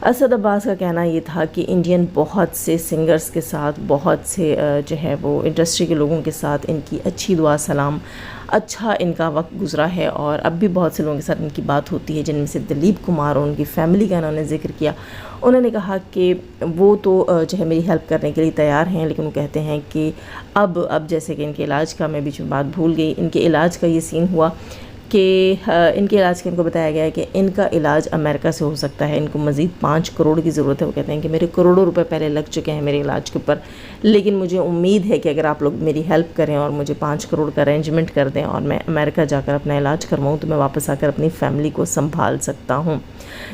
اسد عباس کا کہنا یہ تھا کہ انڈین بہت سے سنگرز کے ساتھ، بہت سے جو ہے وہ انڈسٹری کے لوگوں کے ساتھ ان کی اچھی دعا سلام، اچھا ان کا وقت گزرا ہے، اور اب بھی بہت سے لوگوں کے ساتھ ان کی بات ہوتی ہے، جن میں سے دلیپ کمار اور ان کی فیملی کا انہوں نے ذکر کیا۔ انہوں نے کہا کہ وہ تو جو ہے میری ہیلپ کرنے کے لیے تیار ہیں، لیکن وہ کہتے ہیں کہ اب جیسے کہ ان کے علاج کا، میں بیچ میں بات بھول گئی، ان کے علاج کا یہ سین ہوا کہ ان کے علاج کے ان کو بتایا گیا ہے کہ ان کا علاج امریکہ سے ہو سکتا ہے، ان کو مزید 5 کروڑ کی ضرورت ہے۔ وہ کہتے ہیں کہ میرے کروڑوں روپے پہلے لگ چکے ہیں میرے علاج کے اوپر، لیکن مجھے امید ہے کہ اگر آپ لوگ میری ہیلپ کریں اور مجھے 5 کروڑ کا ارینجمنٹ کر دیں اور میں امریکہ جا کر اپنا علاج کرواؤں تو میں واپس آ کر اپنی فیملی کو سنبھال سکتا ہوں۔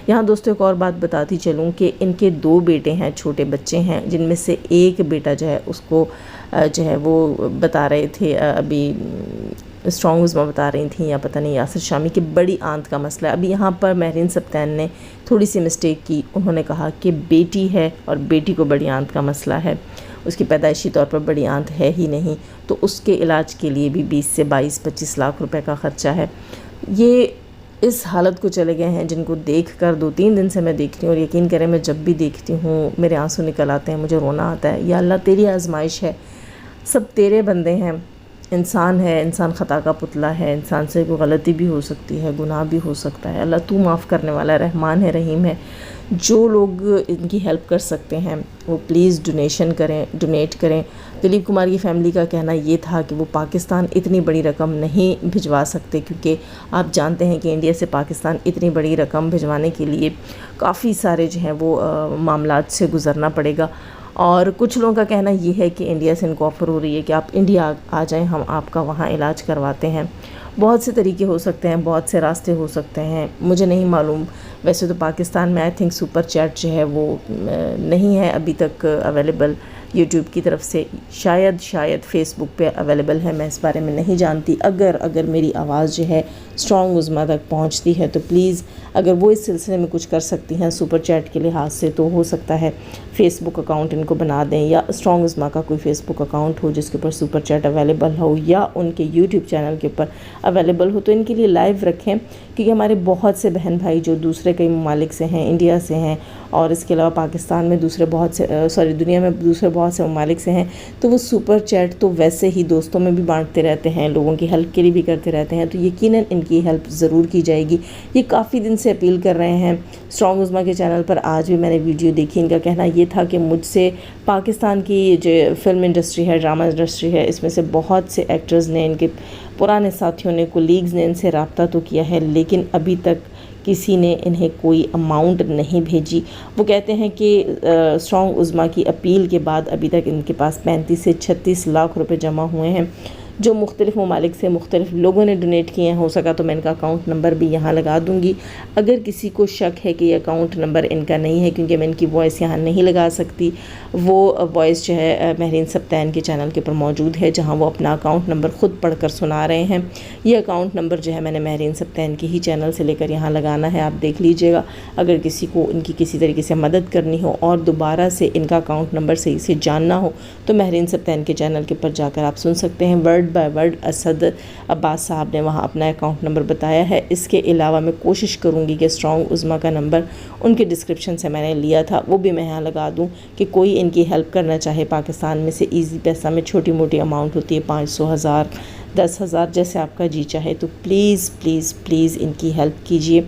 یہاں دوستوں ایک اور بات بتاتی چلوں کہ ان کے 2 بیٹے ہیں، چھوٹے بچے ہیں، جن میں سے ایک بیٹا جو ہے اس کو جو ہے وہ بتا رہے تھے، ابھی اسٹرانگ عظمیٰ بتا رہی تھیں یا پتہ نہیں یاسر شامی، کی بڑی آنت کا مسئلہ ہے۔ ابھی یہاں پر مہرین سبطین نے تھوڑی سی مسٹیک کی، انہوں نے کہا کہ بیٹی ہے اور بیٹی کو بڑی آنت کا مسئلہ ہے، اس کی پیدائشی طور پر بڑی آنت ہے ہی نہیں، تو اس کے علاج کے لیے بھی 20 سے 22-25 لاکھ روپے کا خرچہ ہے۔ یہ اس حالت کو چلے گئے ہیں جن کو دیکھ کر 2-3 دن سے میں دیکھ رہی ہوں، اور یقین کریں میں جب بھی دیکھتی ہوں میرے آنسو نکل آتے ہیں، مجھے رونا آتا ہے۔ یا اللہ تیری آزمائش ہے، سب تیرے بندے ہیں، انسان ہے، انسان خطا کا پتلا ہے، انسان سے کوئی غلطی بھی ہو سکتی ہے، گناہ بھی ہو سکتا ہے، اللہ تو معاف کرنے والا رحمان ہے، رحیم ہے۔ جو لوگ ان کی ہیلپ کر سکتے ہیں وہ پلیز ڈونیٹ کریں۔ دلیپ کمار کی فیملی کا کہنا یہ تھا کہ وہ پاکستان اتنی بڑی رقم نہیں بھجوا سکتے، کیونکہ آپ جانتے ہیں کہ انڈیا سے پاکستان اتنی بڑی رقم بھجوانے کے لیے کافی سارے جو ہیں وہ معاملات سے گزرنا پڑے گا، اور کچھ لوگوں کا کہنا یہ ہے کہ انڈیا سے ان کو آفر ہو رہی ہے کہ آپ انڈیا آ جائیں، ہم آپ کا وہاں علاج کرواتے ہیں۔ بہت سے طریقے ہو سکتے ہیں، بہت سے راستے ہو سکتے ہیں، مجھے نہیں معلوم۔ ویسے تو پاکستان میں آئی تھنک سپر چیٹ جو ہے وہ نہیں ہے ابھی تک اویلیبل یوٹیوب کی طرف سے، شاید فیس بک پہ اویلیبل ہے، میں اس بارے میں نہیں جانتی۔ اگر میری آواز جو ہے اسٹرانگ عظمیٰ تک پہنچتی ہے تو پلیز اگر وہ اس سلسلے میں کچھ کر سکتی ہیں سپر چیٹ کے لحاظ سے، تو ہو سکتا ہے فیس بک اکاؤنٹ ان کو بنا دیں، یا اسٹرانگ عظمیٰ کا کوئی فیس بک اکاؤنٹ ہو جس کے اوپر سپر چیٹ اویلیبل ہو، یا ان کے یوٹیوب چینل کے اوپر اویلیبل ہو، تو ان کے لیے لائیو رکھیں، کیونکہ ہمارے بہت سے بہن بھائی جو دوسرے کئی ممالک سے ہیں، انڈیا سے ہیں، اور اس کے علاوہ پاکستان میں دنیا میں دوسرے بہت سے ممالک سے ہیں، تو وہ سپر چیٹ تو ویسے ہی دوستوں میں بھی بانٹتے رہتے ہیں، لوگوں کی ہیلپ کے لیے بھی کرتے رہتے ہیں، تو یقیناً ان کی ہیلپ ضرور کی جائے گی۔ یہ کافی دن سے اپیل کر رہے ہیں اسٹرانگ عظمیٰ کے چینل پر، آج بھی میں نے ویڈیو دیکھی، ان کا کہنا یہ تھا کہ مجھ سے پاکستان کی جو فلم انڈسٹری ہے، ڈرامہ انڈسٹری ہے، اس میں سے بہت سے ایکٹرز نے، ان کے پرانے ساتھیوں نے، کولیگز نے ان سے رابطہ تو کیا ہے، لیکن ابھی تک کسی نے انہیں کوئی اماؤنٹ نہیں بھیجی۔ وہ کہتے ہیں کہ اسٹرانگ عظمیٰ کی اپیل کے بعد ابھی تک ان کے پاس 35 سے 36 لاکھ روپے جمع ہوئے ہیں، جو مختلف ممالک سے مختلف لوگوں نے ڈونیٹ کیے ہیں۔ ہو سکا تو میں ان کا اکاؤنٹ نمبر بھی یہاں لگا دوں گی، اگر کسی کو شک ہے کہ یہ اکاؤنٹ نمبر ان کا نہیں ہے، کیونکہ میں ان کی وائس یہاں نہیں لگا سکتی، وہ وائس جو ہے مہرین سبطین کے چینل کے اوپر موجود ہے، جہاں وہ اپنا اکاؤنٹ نمبر خود پڑھ کر سنا رہے ہیں۔ یہ اکاؤنٹ نمبر جو ہے میں نے مہرین سبطین کے ہی چینل سے لے کر یہاں لگانا ہے، آپ دیکھ لیجئے گا۔ اگر کسی کو ان کی کسی طریقے سے مدد کرنی ہو اور دوبارہ سے ان کا اکاؤنٹ نمبر صحیح سے جاننا ہو تو مہرین سبطین کے چینل کے اوپر جا کر آپ سن سکتے ہیں، ورڈ بائی ورڈ اسد عباس صاحب نے وہاں اپنا اکاؤنٹ نمبر بتایا ہے۔ اس کے علاوہ میں کوشش کروں گی کہ اسٹرانگ عظمیٰ کا نمبر ان کے ڈسکرپشن سے میں نے لیا تھا، وہ بھی میں یہاں لگا دوں، کہ کوئی ان کی ہیلپ کرنا چاہے پاکستان میں سے، ایزی پیسہ میں چھوٹی موٹی اماؤنٹ ہوتی ہے، 500، 1000، 10,000، جیسے آپ کا جی چاہے، تو پلیز پلیز پلیز ان کی ہیلپ کیجئے،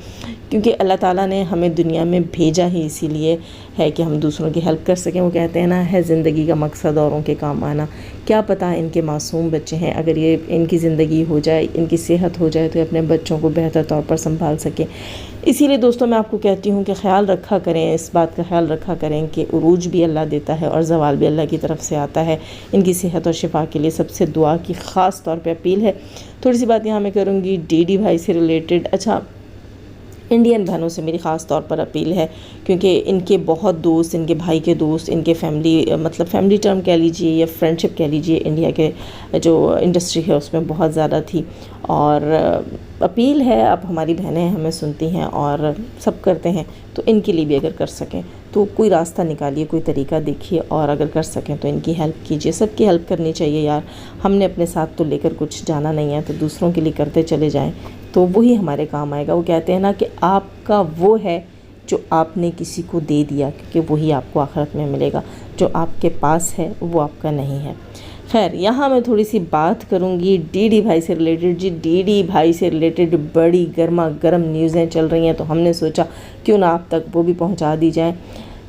کیونکہ اللہ تعالیٰ نے ہمیں دنیا میں بھیجا ہی اسی لیے ہے کہ ہم دوسروں کی ہیلپ کر سکیں۔ وہ کہتے ہیں نا، ہے زندگی کا مقصد اوروں کے کام آنا۔ کیا پتہ ان کے معصوم بچے ہیں، اگر یہ ان کی زندگی ہو جائے، ان کی صحت ہو جائے، تو اپنے بچوں کو بہتر طور پر سنبھال سکیں۔ اسی لیے دوستوں میں آپ کو کہتی ہوں کہ خیال رکھا کریں، اس بات کا خیال رکھا کریں کہ عروج بھی اللہ دیتا ہے اور زوال بھی اللہ کی طرف سے آتا ہے۔ ان کی صحت اور شفا کے لیے سب سے دعا کی خاص طور پہ اپیل ہے۔ تھوڑی سی بات یہاں میں کروں گی ڈی ڈی بھائی سے ریلیٹڈ۔ اچھا، انڈین بہنوں سے میری خاص طور پر اپیل ہے، کیونکہ ان کے بہت دوست، ان کے بھائی کے دوست، ان کے فیملی ٹرم کہہ لیجئے یا فرینڈ شپ کہہ لیجئے، انڈیا کے جو انڈسٹری ہے اس میں بہت زیادہ تھی، اور اپیل ہے، اب ہماری بہنیں ہمیں سنتی ہیں اور سب کرتے ہیں، تو ان کے لیے بھی اگر کر سکیں تو کوئی راستہ نکالیے، کوئی طریقہ دیکھیے، اور اگر کر سکیں تو ان کی ہیلپ کیجیے۔ سب کی ہیلپ کرنی چاہیے یار، ہم نے اپنے ساتھ تو لے کر کچھ جانا نہیں ہے، تو دوسروں کے لیے کرتے چلے جائیں تو وہی ہمارے کام آئے گا۔ وہ کہتے ہیں نا کہ آپ کا وہ ہے جو آپ نے کسی کو دے دیا، کیونکہ وہی آپ کو آخرت میں ملے گا، جو آپ کے پاس ہے وہ آپ کا نہیں ہے۔ خیر، یہاں میں تھوڑی سی بات کروں گی ڈی ڈی بھائی سے ریلیٹڈ۔ جی ڈی ڈی بھائی سے ریلیٹڈ بڑی گرما گرم نیوزیں چل رہی ہیں، تو ہم نے سوچا کیوں نہ آپ تک وہ بھی پہنچا دی جائیں۔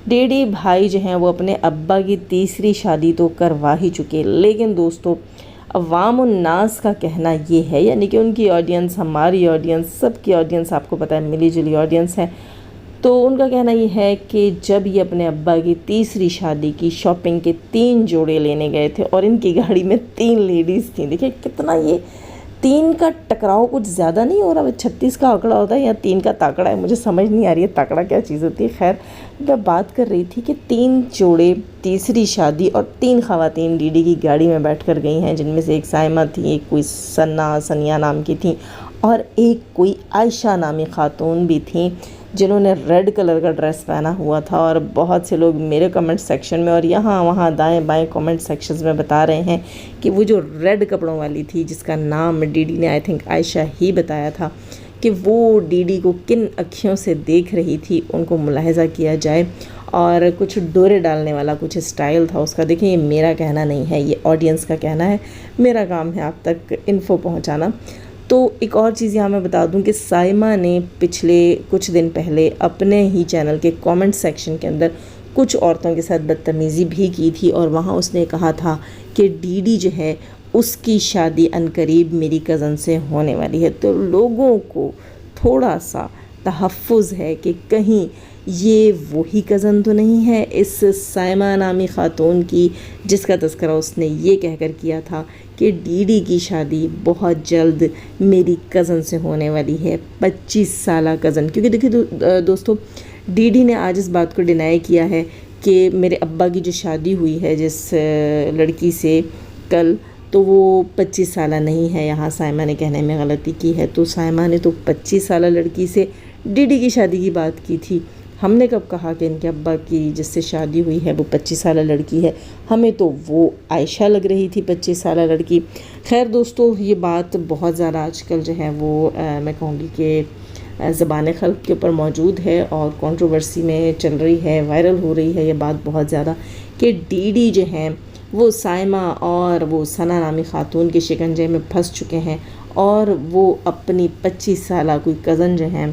ڈی ڈی بھائی جو ہیں وہ اپنے ابا کی تیسری شادی تو کروا ہی چکے، لیکن دوستو عوام الناس کا کہنا یہ ہے، یعنی کہ ان کی آڈینس، ہماری آڈینس، سب کی آڈینس، آپ کو پتہ ہے ملی جلی آڈینس ہے، تو ان کا کہنا یہ ہے کہ جب یہ اپنے ابا کی تیسری شادی کی شاپنگ کے 3 جوڑے لینے گئے تھے اور ان کی گاڑی میں 3 لیڈیز تھیں، دیکھیں کتنا یہ 3 کا ٹکراؤ کچھ زیادہ نہیں ہو رہا، 36 کا آنکڑا ہوتا ہے یا 3 کا تاکڑا ہے، مجھے سمجھ نہیں آ رہی ہے تاکڑا کیا چیز ہوتی ہے۔ خیر، میں بات کر رہی تھی کہ 3 جوڑے تیسری شادی اور 3 خواتین ڈی ڈی کی گاڑی میں بیٹھ کر گئی ہیں، جن میں سے ایک سائمہ تھی، ایک کوئی سنیا نام کی تھی اور ایک کوئی عائشہ نامی خاتون بھی تھیں، جنہوں نے ریڈ کلر کا ڈریس پہنا ہوا تھا۔ اور بہت سے لوگ میرے کمنٹ سیکشن میں اور یہاں وہاں دائیں بائیں کمنٹ سیکشنز میں بتا رہے ہیں کہ وہ جو ریڈ کپڑوں والی تھی، جس کا نام ڈی ڈی نے آئی تھنک عائشہ ہی بتایا تھا، کہ وہ ڈی ڈی کو کن اکھیوں سے دیکھ رہی تھی، ان کو ملاحظہ کیا جائے، اور کچھ ڈورے ڈالنے والا کچھ اسٹائل تھا اس کا۔ دیکھیں یہ میرا کہنا نہیں ہے، یہ آڈینس کا کہنا ہے، میرا کام ہے آپ تک انفو پہنچانا۔ تو ایک اور چیز یہاں میں بتا دوں کہ سائمہ نے پچھلے کچھ دن پہلے اپنے ہی چینل کے کامنٹ سیکشن کے اندر کچھ عورتوں کے ساتھ بدتمیزی بھی کی تھی، اور وہاں اس نے کہا تھا کہ ڈی ڈی جو ہے اس کی شادی عنقریب میری کزن سے ہونے والی ہے۔ تو لوگوں کو تھوڑا سا تحفظ ہے کہ کہیں یہ وہی کزن تو نہیں ہے اس سائمہ نامی خاتون کی، جس کا تذکرہ اس نے یہ کہہ کر کیا تھا کہ ڈی ڈی کی شادی بہت جلد میری کزن سے ہونے والی ہے، 25 سالہ کزن۔ کیونکہ دیکھیں دوستو، ڈی ڈی نے آج اس بات کو ڈینائی کیا ہے کہ میرے ابا کی جو شادی ہوئی ہے جس لڑکی سے کل، تو وہ 25 سالہ نہیں ہے۔ یہاں سائمہ نے کہنے میں غلطی کی ہے، تو سائمہ نے تو 25 سالہ لڑکی سے ڈی ڈی کی شادی کی بات کی تھی۔ ہم نے کب کہا کہ ان کے ابا کی جس سے شادی ہوئی ہے وہ 25 سالہ لڑکی ہے؟ ہمیں تو وہ عائشہ لگ رہی تھی 25 سالہ لڑکی۔ خیر دوستو، یہ بات بہت زیادہ آج کل جو ہے وہ میں کہوں گی کہ زبان خلق کے اوپر موجود ہے اور کنٹروورسی میں چل رہی ہے، وائرل ہو رہی ہے یہ بات بہت زیادہ، کہ ڈی ڈی جو ہیں وہ سائمہ اور وہ ثنا نامی خاتون کے شکنجے میں پھنس چکے ہیں، اور وہ اپنی 25 سالہ کوئی کزن جو ہیں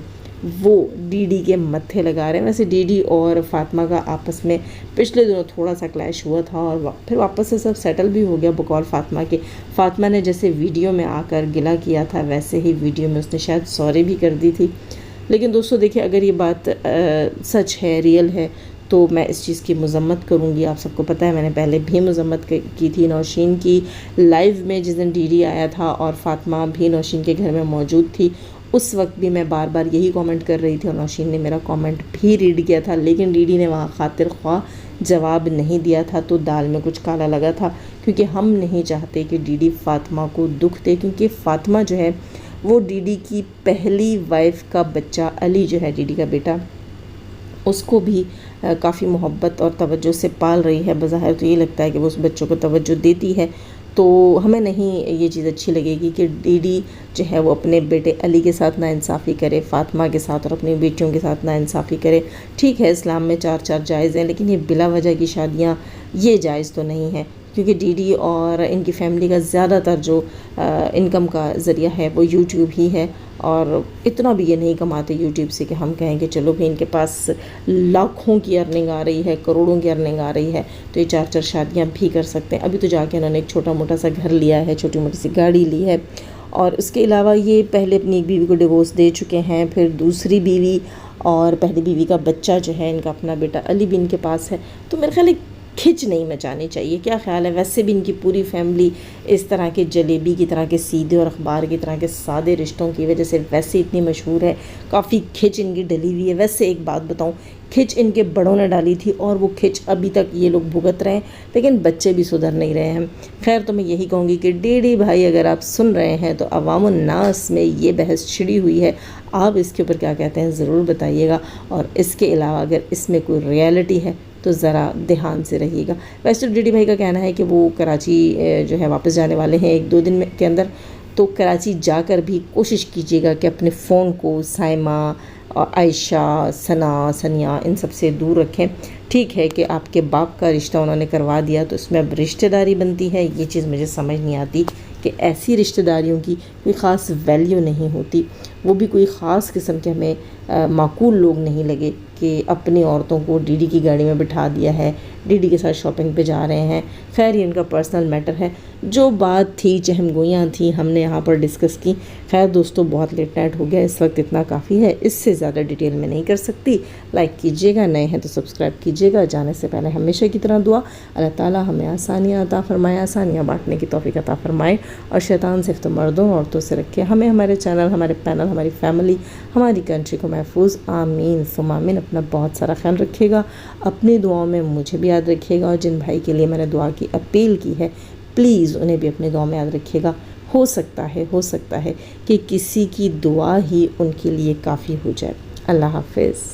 وہ ڈی ڈی کے متھے لگا رہے ہیں۔ ویسے ڈی ڈی اور فاطمہ کا آپس میں پچھلے دنوں تھوڑا سا کلیش ہوا تھا، اور پھر واپس سے سب سیٹل بھی ہو گیا بقول فاطمہ کے۔ فاطمہ نے جیسے ویڈیو میں آ کر گلہ کیا تھا، ویسے ہی ویڈیو میں اس نے شاید سوری بھی کر دی تھی۔ لیکن دوستو دیکھیں، اگر یہ بات سچ ہے، ریئل ہے، تو میں اس چیز کی مذمت کروں گی۔ آپ سب کو پتہ ہے میں نے پہلے بھی مذمت کی تھی نوشین کی لائیو میں، جس دن ڈی ڈی آیا تھا اور فاطمہ بھی نوشین کے گھر میں موجود تھی، اس وقت بھی میں بار بار یہی کامنٹ کر رہی تھی، اور نوشین نے میرا کامنٹ بھی ریڈ کیا تھا، لیکن ڈی ڈی نے وہاں خاطر خواہ جواب نہیں دیا تھا، تو دال میں کچھ کالا لگا تھا، کیونکہ ہم نہیں چاہتے کہ ڈی ڈی فاطمہ کو دکھ دے، کیونکہ فاطمہ جو ہے وہ ڈی ڈی کی پہلی وائف کا بچہ علی جو ہے ڈی ڈی کا بیٹا، اس کو بھی کافی محبت اور توجہ سے پال رہی ہے۔ بظاہر تو یہ لگتا ہے کہ وہ اس بچوں کو توجہ دیتی ہے، تو ہمیں نہیں یہ چیز اچھی لگے گی کہ ڈی ڈی جو ہے وہ اپنے بیٹے علی کے ساتھ ناانصافی کرے، فاطمہ کے ساتھ اور اپنی بیٹیوں کے ساتھ ناانصافی کرے۔ ٹھیک ہے، اسلام میں 4 جائز ہیں، لیکن یہ بلا وجہ کی شادیاں یہ جائز تو نہیں ہیں، کیونکہ ڈی ڈی اور ان کی فیملی کا زیادہ تر جو انکم کا ذریعہ ہے وہ یوٹیوب ہی ہے، اور اتنا بھی یہ نہیں کماتے یوٹیوب سے کہ ہم کہیں کہ چلو بھی ان کے پاس لاکھوں کی ارننگ آ رہی ہے، کروڑوں کی ارننگ آ رہی ہے، تو یہ 4 شادیاں بھی کر سکتے ہیں۔ ابھی تو جا کے انہوں نے ایک چھوٹا موٹا سا گھر لیا ہے، چھوٹی موٹی سی گاڑی لی ہے، اور اس کے علاوہ یہ پہلے اپنی ایک بیوی کو ڈیورس دے چکے ہیں، پھر دوسری بیوی اور پہلی بیوی کا بچہ جو ہے ان کا اپنا بیٹا علی بھی ان کے پاس ہے، تو میرے خیال ہے کھچ نہیں مچانی چاہیے۔ کیا خیال ہے؟ ویسے بھی ان کی پوری فیملی اس طرح کے جلیبی کی طرح کے سیدھے اور اخبار کی طرح کے سادے رشتوں کی وجہ سے ویسے اتنی مشہور ہے، کافی کھچ ان کی ڈلی ہوئی ہے۔ ویسے ایک بات بتاؤں، کھچ ان کے بڑوں نے ڈالی تھی اور وہ کھچ ابھی تک یہ لوگ بھگت رہے ہیں، لیکن بچے بھی سدھر نہیں رہے ہیں۔ خیر، تو میں یہی کہوں گی کہ ڈی ڈی بھائی اگر آپ سن رہے ہیں تو عوام الناس میں یہ بحث چھڑی ہوئی ہے، آپ اس کے اوپر کیا کہتے ہیں ضرور بتائیے گا، اور اس کے علاوہ اگر اس میں کوئی ریالٹی ہے تو ذرا دھیان سے رہیے گا۔ ویسے ڈی ڈی بھائی کا کہنا ہے کہ وہ کراچی جو ہے واپس جانے والے ہیں 1-2 دن کے اندر، تو کراچی جا کر بھی کوشش کیجیے گا کہ اپنے فون کو سائمہ، عائشہ، ثنا، ثنیا، ان سب سے دور رکھیں۔ ٹھیک ہے کہ آپ کے باپ کا رشتہ انہوں نے کروا دیا تو اس میں اب رشتہ داری بنتی ہے، یہ چیز مجھے سمجھ نہیں آتی کہ ایسی رشتہ داریوں کی کوئی خاص ویلیو نہیں ہوتی، وہ بھی کوئی خاص قسم کے ہمیں معقول لوگ نہیں لگے کہ اپنی عورتوں کو ڈی ڈی کی گاڑی میں بٹھا دیا ہے، ڈی ڈی کے ساتھ شاپنگ پہ جا رہے ہیں۔ خیر یہ ان کا پرسنل میٹر ہے، جو بات تھی چہم گوئیاں تھیں ہم نے یہاں پر ڈسکس کی۔ خیر دوستو بہت لیٹ نائٹ ہو گیا، اس وقت اتنا کافی ہے، اس سے زیادہ ڈیٹیل میں نہیں کر سکتی۔ لائک کیجیے گا، نئے ہیں تو سبسکرائب کیجیے گا۔ جانے سے پہلے ہمیشہ کی طرح دعا، اللہ تعالیٰ ہمیں آسانیاں عطا فرمائے، آسانیاں بانٹنے کی توفیق عطا فرمائے، اور شیطان صرف تو مردوں عورتوں سے رکھے، ہمیں، ہمارے چینل، ہمارے پینل، ہماری فیملی، ہماری کنٹری کو محفوظ۔ آمین ثم آمین۔ اپنا بہت سارا خیال رکھیے گا، اپنی دعاؤں میں مجھے بھی یاد رکھیے گا، اور جن بھائی کے لیے میں نے دعا کی اپیل کی ہے پلیز انہیں بھی اپنی دعاؤں میں یاد رکھیے گا۔ ہو سکتا ہے کہ کسی کی دعا ہی ان کے لیے کافی ہو جائے۔ اللہ حافظ۔